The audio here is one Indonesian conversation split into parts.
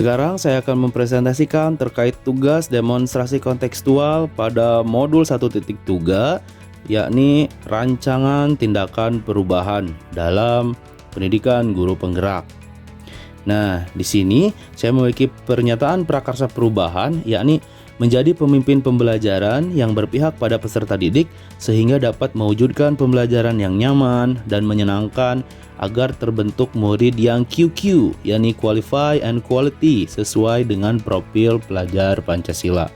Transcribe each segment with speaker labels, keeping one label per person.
Speaker 1: Sekarang saya akan mempresentasikan terkait tugas demonstrasi kontekstual pada modul 1.3, yakni rancangan tindakan perubahan dalam pendidikan guru penggerak. Nah, di sini saya memiliki pernyataan prakarsa perubahan, yakni menjadi pemimpin pembelajaran yang berpihak pada peserta didik sehingga dapat mewujudkan pembelajaran yang nyaman dan menyenangkan agar terbentuk murid yang QQ, yakni Qualify and Quality, sesuai dengan profil pelajar Pancasila.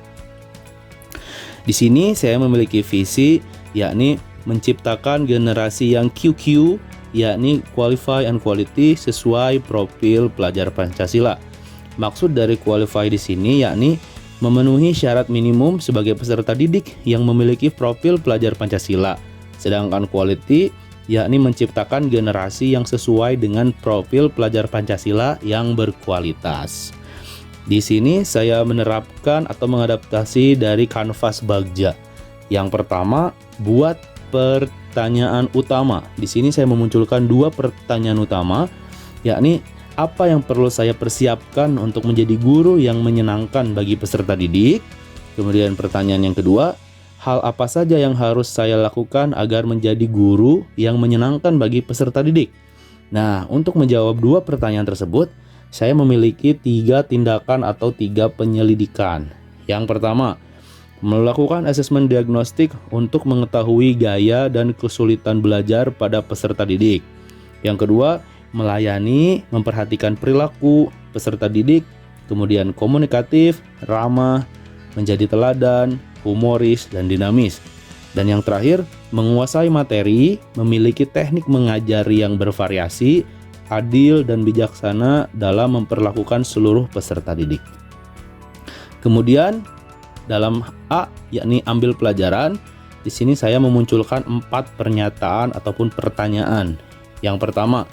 Speaker 1: Di sini saya memiliki visi, yakni menciptakan generasi yang QQ, yakni Qualify and Quality, sesuai profil pelajar Pancasila. Maksud dari Qualify di sini yakni memenuhi syarat minimum sebagai peserta didik yang memiliki profil pelajar Pancasila. Sedangkan Quality yakni menciptakan generasi yang sesuai dengan profil pelajar Pancasila yang berkualitas. Di sini saya menerapkan atau mengadaptasi dari kanvas Bagja. Yang pertama, buat pertanyaan utama. Di sini saya memunculkan 2 pertanyaan utama, yakni apa yang perlu saya persiapkan untuk menjadi guru yang menyenangkan bagi peserta didik. Kemudian pertanyaan yang kedua, hal apa saja yang harus saya lakukan agar menjadi guru yang menyenangkan bagi peserta didik? Nah, untuk menjawab 2 pertanyaan tersebut, saya memiliki 3 tindakan atau 3 penyelidikan. Yang pertama, melakukan asesmen diagnostik untuk mengetahui gaya dan kesulitan belajar pada peserta didik. Yang kedua, melayani, memperhatikan perilaku peserta didik, kemudian komunikatif, ramah, menjadi teladan, humoris, dan dinamis. Dan yang terakhir, menguasai materi, memiliki teknik mengajar yang bervariasi, adil dan bijaksana dalam memperlakukan seluruh peserta didik. Kemudian dalam A, yakni ambil pelajaran, di sini saya memunculkan 4 pernyataan ataupun pertanyaan. Yang pertama,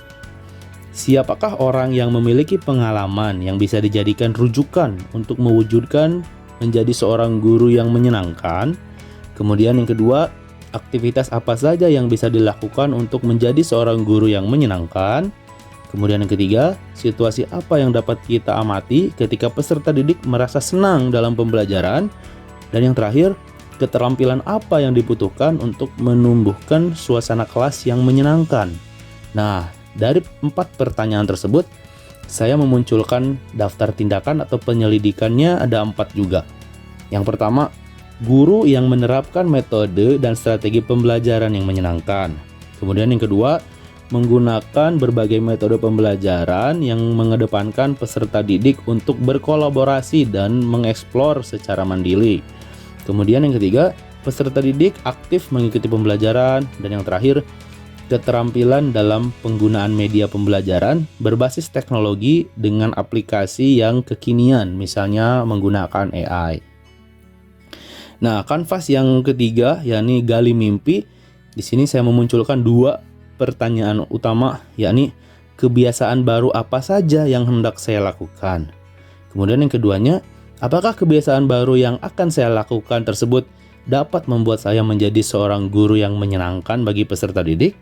Speaker 1: siapakah orang yang memiliki pengalaman yang bisa dijadikan rujukan untuk mewujudkan menjadi seorang guru yang menyenangkan? Kemudian yang kedua, aktivitas apa saja yang bisa dilakukan untuk menjadi seorang guru yang menyenangkan? Kemudian yang ketiga, situasi apa yang dapat kita amati ketika peserta didik merasa senang dalam pembelajaran? Dan yang terakhir, keterampilan apa yang dibutuhkan untuk menumbuhkan suasana kelas yang menyenangkan? Nah, dari 4 pertanyaan tersebut, saya memunculkan daftar tindakan atau penyelidikannya ada 4 juga. Yang pertama, guru yang menerapkan metode dan strategi pembelajaran yang menyenangkan. Kemudian yang kedua, menggunakan berbagai metode pembelajaran yang mengedepankan peserta didik untuk berkolaborasi dan mengeksplor secara mandiri. Kemudian yang ketiga, peserta didik aktif mengikuti pembelajaran. Dan yang terakhir, keterampilan dalam penggunaan media pembelajaran berbasis teknologi dengan aplikasi yang kekinian, misalnya menggunakan AI. Nah, kanvas yang ketiga, yakni gali mimpi. Di sini saya memunculkan 2 pertanyaan utama, yakni kebiasaan baru apa saja yang hendak saya lakukan. Kemudian yang keduanya, apakah kebiasaan baru yang akan saya lakukan tersebut dapat membuat saya menjadi seorang guru yang menyenangkan bagi peserta didik?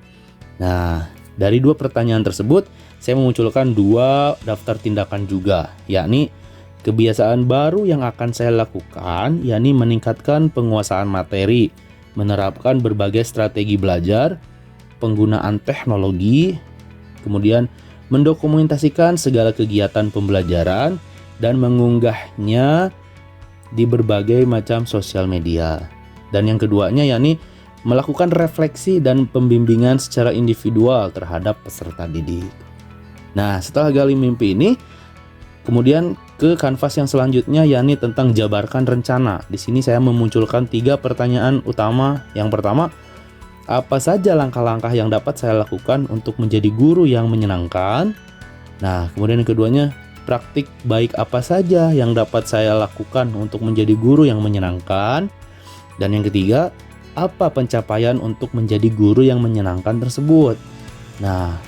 Speaker 1: Nah, dari 2 pertanyaan tersebut, saya memunculkan 2 daftar tindakan juga, yakni kebiasaan baru yang akan saya lakukan, yakni meningkatkan penguasaan materi, menerapkan berbagai strategi belajar, penggunaan teknologi, kemudian mendokumentasikan segala kegiatan pembelajaran, dan mengunggahnya di berbagai macam sosial media. Dan yang keduanya, yakni melakukan refleksi dan pembimbingan secara individual terhadap peserta didik. Nah, setelah gali mimpi ini, kemudian ke kanvas yang selanjutnya, yakni tentang jabarkan rencana. Di sini saya memunculkan 3 pertanyaan utama. Yang pertama, apa saja langkah-langkah yang dapat saya lakukan untuk menjadi guru yang menyenangkan? Nah, kemudian yang keduanya, praktik baik apa saja yang dapat saya lakukan untuk menjadi guru yang menyenangkan? Dan yang ketiga, apa pencapaian untuk menjadi guru yang menyenangkan tersebut? Nah,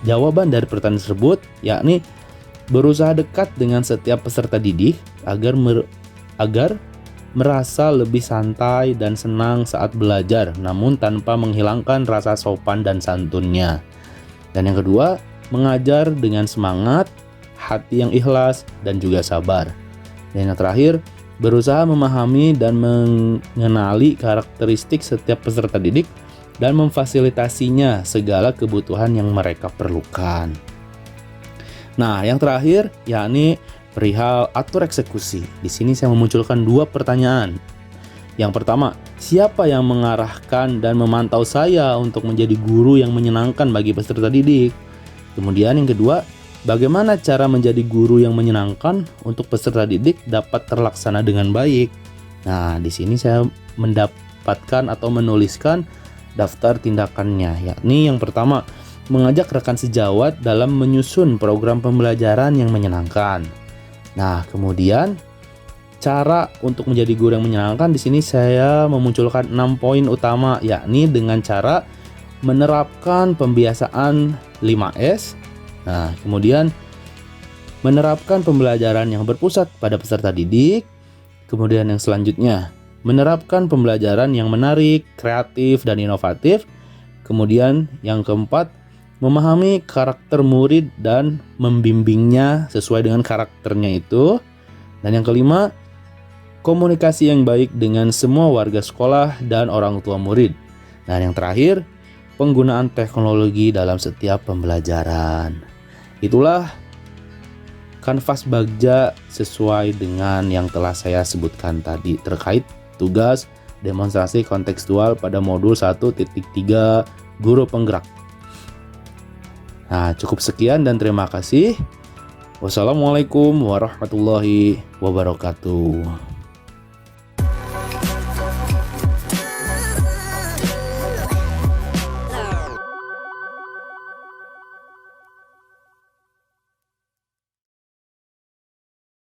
Speaker 1: jawaban dari pertanyaan tersebut yakni berusaha dekat dengan setiap peserta didik agar merasa lebih santai dan senang saat belajar, namun tanpa menghilangkan rasa sopan dan santunnya. Dan yang kedua, mengajar dengan semangat, hati yang ikhlas, dan juga sabar. Dan yang terakhir, berusaha memahami dan mengenali karakteristik setiap peserta didik dan memfasilitasinya segala kebutuhan yang mereka perlukan. Nah, yang terakhir yakni perihal atur eksekusi. Di sini saya memunculkan 2 pertanyaan. Yang pertama, siapa yang mengarahkan dan memantau saya untuk menjadi guru yang menyenangkan bagi peserta didik? Kemudian yang kedua, bagaimana cara menjadi guru yang menyenangkan untuk peserta didik dapat terlaksana dengan baik? Nah, di sini saya mendapatkan atau menuliskan daftar tindakannya, yakni yang pertama, mengajak rekan sejawat dalam menyusun program pembelajaran yang menyenangkan. Nah, kemudian cara untuk menjadi guru yang menyenangkan di sini saya memunculkan 6 poin utama, yakni dengan cara menerapkan pembiasaan 5S. Nah, kemudian menerapkan pembelajaran yang berpusat pada peserta didik. Kemudian yang selanjutnya, menerapkan pembelajaran yang menarik, kreatif, dan inovatif. Kemudian yang keempat, memahami karakter murid dan membimbingnya sesuai dengan karakternya itu. Dan yang kelima, komunikasi yang baik dengan semua warga sekolah dan orang tua murid. Dan yang terakhir, penggunaan teknologi dalam setiap pembelajaran. Itulah kanvas Bagja sesuai dengan yang telah saya sebutkan tadi terkait tugas demonstrasi kontekstual pada modul 1.3 Guru Penggerak. Nah, cukup sekian dan terima kasih. Wassalamualaikum warahmatullahi wabarakatuh.